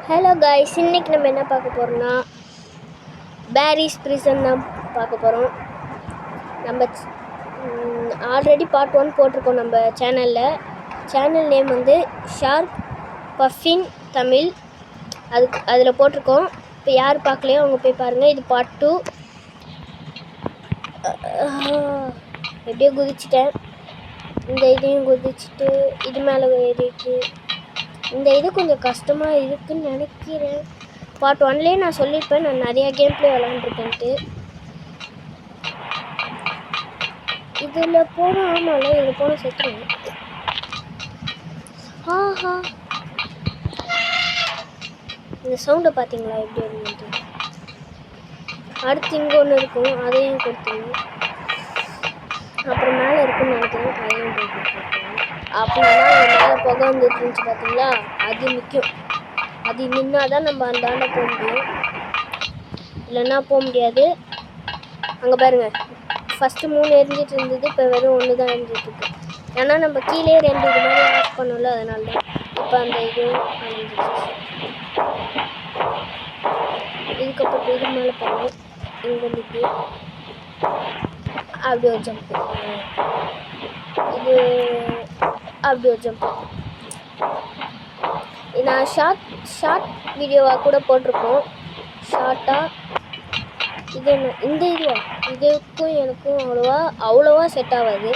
Hello guys, இன்னைக்கு நம்ம என்ன பார்க்க போகிறோம்னா பேரிஸ் பிரிசன் தான் பார்க்க போகிறோம். நம்ம ஆல்ரெடி பார்ட் 1 போட்டிருக்கோம் நம்ம சேனல் நேம் வந்து ஷார்க் பஃபின் தமிழ். அதில் போட்டிருக்கோம். இப்போ யார் பார்க்கலையோ அவங்க போய் பாருங்கள். இது பார்ட் 2. எப்படியோ குதிச்சிட்டேன். இந்த இதையும் குதிச்சுட்டு இது மேலே ஏறிட்டு இந்த இது கொஞ்சம் கஷ்டமாக இருக்குதுன்னு நினைக்கிறேன். பார்ட் 1லேயே நான் சொல்லியிருப்பேன் நான் நிறையா கேம் பிளே விளாண்டுருக்கேன்ட்டு. இதில் போனால் ஆமாம்ல, இதில் போனால் செத்துருவேன். ஆஹா, இந்த சவுண்டை பார்த்தீங்களா எப்படி இருந்துட்டு. அடுத்து இங்கே ஒன்று இருக்கும், அதையும் கொடுத்துருங்க. அப்புறம் மேலே இருக்குன்னு நினைக்கிறேன், அதையும் போய் கொடுத்துருக்கேன். அப்படின்னா மேலே புகை வந்துட்டு இருந்துச்சு பார்த்தீங்களா, அது நிற்கும். அது நின்னா தான் நம்ம அந்தாண்ட போக முடியும், இல்லைன்னா போக முடியாது. அங்கே பாருங்கள், ஃபஸ்ட்டு 3 எரிஞ்சிட்டு இருந்தது, இப்போ வெறும் 1 தான் எரிஞ்சிட்ருக்கு. ஏன்னா நம்ம கீழே 2 இது மாதிரி ஆஃப் பண்ணோம்ல, அதனால தான் இப்போ அந்த இதுவும் அழிஞ்சிச்சு. இதுக்கப்புறம் இது மேலே போகணும். இங்கே நிற்கி அப்படி ஒரு ஜம்ப்பு, இது அப்படி ஒரு ஜம்ப்பு. நான் ஷார்ட் வீடியோவாக கூட போட்டிருக்கோம், ஷார்ட்டாக. இது என்ன இந்த இதுக்கும் எனக்கும் அவ்வளோவா செட் ஆகாது.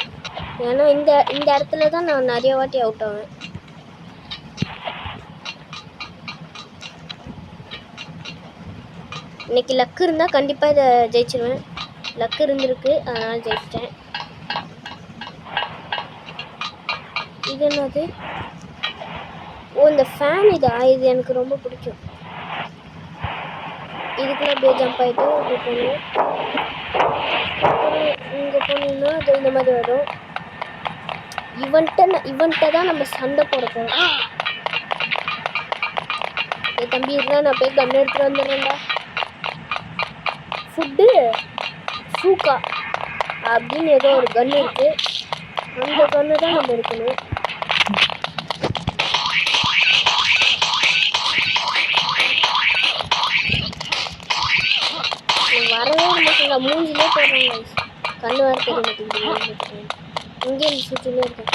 ஏன்னா இந்த இடத்துல தான் நான் நிறைய வாட்டி அவுட் ஆவேன். இன்னைக்கு லக்கு இருந்தால் கண்டிப்பாக இதை ஜெயிச்சிருவேன். லக்கு இருந்திருக்கு, அதனால் ஜெயிச்சிட்டேன். இது என்னது? இந்த ஃபேன் இது எனக்கு ரொம்ப பிடிக்கும். இதுக்குள்ளே அப்படியே ஜம்ப் ஆகிட்டு இப்படி போகணும். அப்புறம் இங்கே போனீங்கன்னா அது இந்த மாதிரி வரும். இவன்கிட்ட தான் நம்ம சண்டை போட போகிறோம். என் தம்பி இருந்தால் நான் போய் கன் எடுத்துகிட்டு வந்துடுறேன்டா. ஃபுட்டு சூக்கா அப்படின்னு ஏதோ ஒரு கன் இருக்குது, அந்த கன்று தான் நம்ம எடுக்கணும். வரவே மாட்டேங்க, மூஞ்சிலே போடுறாங்க. கண்ணு வேறு தெரிய மாட்டேங்குது. இங்கே சுற்றிலே இருக்கேன்.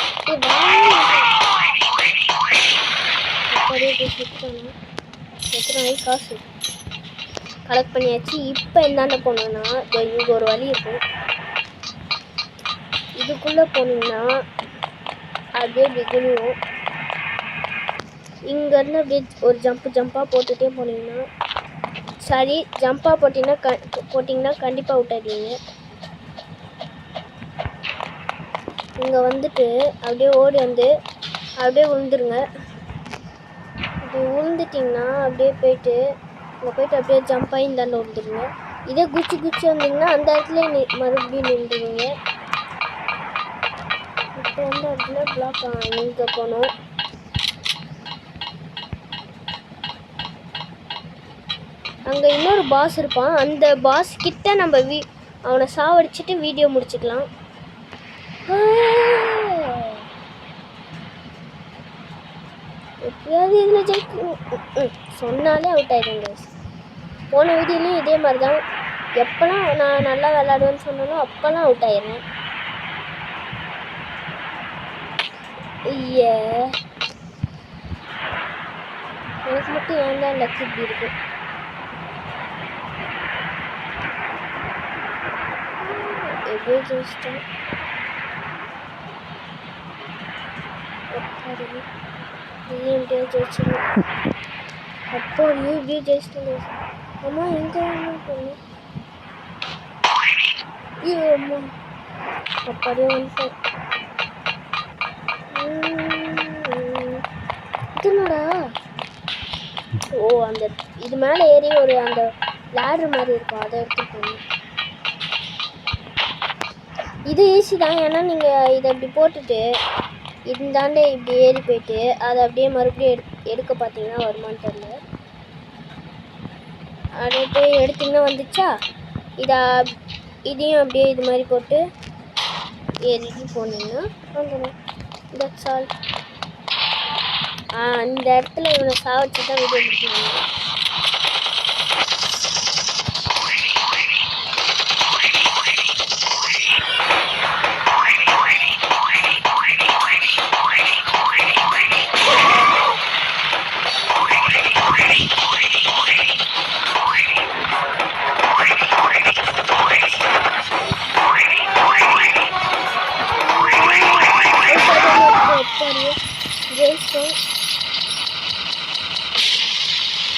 அப்படியே போய் சுற்றணும். எத்தனை காசு கலெக்ட் பண்ணியாச்சு. இப்போ எந்தாண்ட போனோன்னா இங்கே ஒரு வழி இருக்கும். இதுக்குள்ளே போனீங்கன்னா அப்படியே பிகினியும். இங்கேருந்து அப்படியே ஒரு ஜம்ப்பாக போட்டுகிட்டே போனீங்கன்னா, சரி ஜம்ப்பாக போட்டிங்கன்னா கண்டிப்பாக அவுட் ஆகிடுவீங்க. இங்கே வந்துட்டு அப்படியே ஓடி வந்து அப்படியே விழுந்துருங்க. இப்படி விழுந்துட்டிங்கன்னா அப்படியே போயிட்டு இங்கே போயிட்டு அப்படியே ஜம்ப் ஆகி இந்தாண்ட விழுந்துருங்க. இதே குச்சி வந்தீங்கன்னா அந்த இடத்துல மறுபடியும் நின்றுடுவீங்க. இப்போ வந்து இடத்துல பிளாக் இங்கே போகணும். அங்கே இன்னொரு பாஸ் இருப்பான். அந்த பாஸ் கிட்ட நம்ம அவனை சாவடிச்சுட்டு வீடியோ முடிச்சுக்கலாம். எப்படியாவது இதில் ஜெயிக்கணும் சொன்னாலே அவுட் ஆகிடுங்க. போன வீடியோலையும் இதே மாதிரி தான். எப்போல்லாம் நான் நல்லா விளாடுவேன்னு சொன்னாலும் அப்போல்லாம் அவுட் ஆகிடுறேன். எனக்கு மட்டும் ஏன் தான் லக்கு இப்படி இருக்கு. எப்படியோ ஜெயிச்சிட்டேன். எப்படியோ ஜெயிச்சிடலாம். அப்போ இப்படியோ ஜெயிச்சிட்டேன். அம்மா எங்கே போகணும்? அம்மா அப்படியே வந்துட்டேன். இதுனடா, அந்த இது மேலே ஏறி ஒரு அந்த லேடர் மாதிரி இருக்கும், அதை எடுத்துட்டு போகணும். இது ஈஸி தான். ஏன்னா நீங்கள் இதை அப்படி போட்டுட்டு இந்தாண்டே இப்படி ஏறி போயிட்டு அதை அப்படியே மறுபடியும் எடுக்க பார்த்தீங்கன்னா வருமானு தெரியல. அப்படியே போய் எடுத்திங்கன்னா வந்துச்சா, இதையும் அப்படியே இது மாதிரி போட்டு ஏறிட்டு போனீங்கன்னா வந்துடும். That's all. அந்த இடத்துல இவனை சாவச்சு தான் வீடியோ முடிக்கணும்.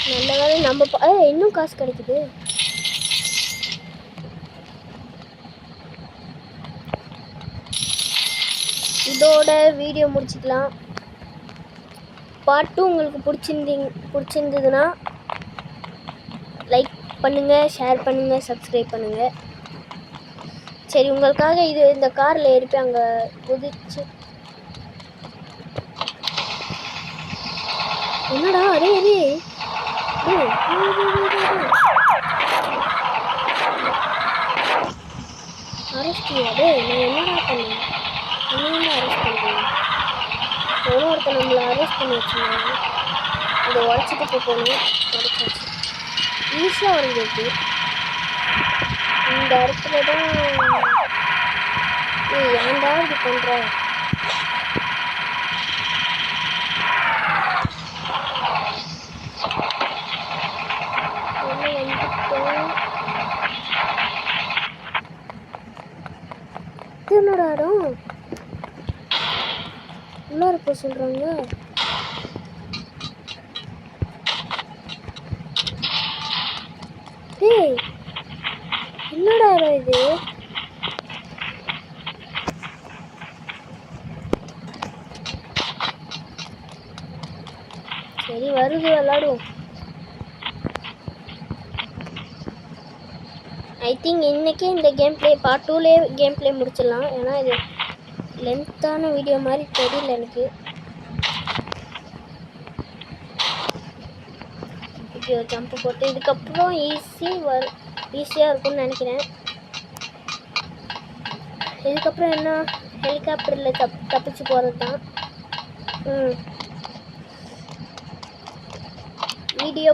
நல்ல வேலை நம்ம இன்னும் காசு கிடைக்குது. இதோட வீடியோ முடிச்சுக்கலாம். பார்ட் 2 உங்களுக்கு பிடிச்சிருந்ததுன்னா லைக் பண்ணுங்கள், ஷேர் பண்ணுங்கள், சப்ஸ்கிரைப் பண்ணுங்கள். சரி, உங்களுக்காக இந்த காரில் ஏறிப்பி அங்கே குதிச்சு. என்னடா அரே அரெஸ்டியா? நான் என்னடா பண்ணேன்? என்ன அரெஸ்ட் பண்ணுறேன்? ஒருத்தர் நம்மளை அரெஸ்ட் பண்ணி வச்சுருந்தாங்க. இதை உடச்சிட்டு போகணும். உடச்சாச்சு. ஈஸியாக வரைஞ்சிருக்கு. இந்த இடத்துல தான் ஏன்டா இப்படி பண்ணுற? என்னடா இடம் உள்ளார போக சொல்கிறாங்க. டேய், என்னடா இடம் இது? சரி, வருது, விளாடுவோம். ஐ திங்க் இன்றைக்கே இந்த கேம் பிளே பார்ட் 2லேயே கேம் பிளே முடிச்சிடலாம். ஏன்னா இது லென்த்தான வீடியோ மாதிரி தெரியல எனக்கு. இப்படி ஒரு ஜம்ப்பு போட்டு இதுக்கப்புறம் ஈஸியாக இருக்கும்னு நினைக்கிறேன். இதுக்கப்புறம் என்ன, ஹெலிகாப்டரில் தப்பிச்சு போகிறது தான். வீடியோ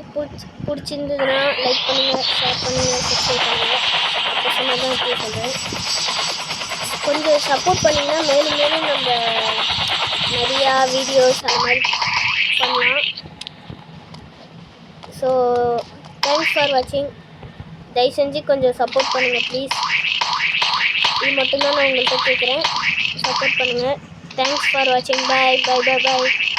பிடிச்சிருந்ததுன்னா லைக் பண்ணுங்கள், ஷேர் பண்ணுங்கள், சப்ஸ்கிரைப் பண்ணுங்கள். அப்போ சொன்னால் தான் இப்படி சொல்கிறேன். கொஞ்சம் சப்போர்ட் பண்ணிங்கன்னா மேலும் மேலும் நம்ம நிறையா வீடியோஸ் அந்த மாதிரி பண்ணலாம். ஸோ தேங்க்ஸ் ஃபார் வாட்சிங். தயவு செஞ்சு கொஞ்சம் சப்போர்ட் பண்ணுங்கள் ப்ளீஸ். இது மட்டும்தான் நான் உங்கள்கிட்ட கேட்குறேன். சப்போர்ட் பண்ணுங்கள். தேங்க்ஸ் ஃபார் வாட்சிங். பாய் பாய் பாய் பாய்.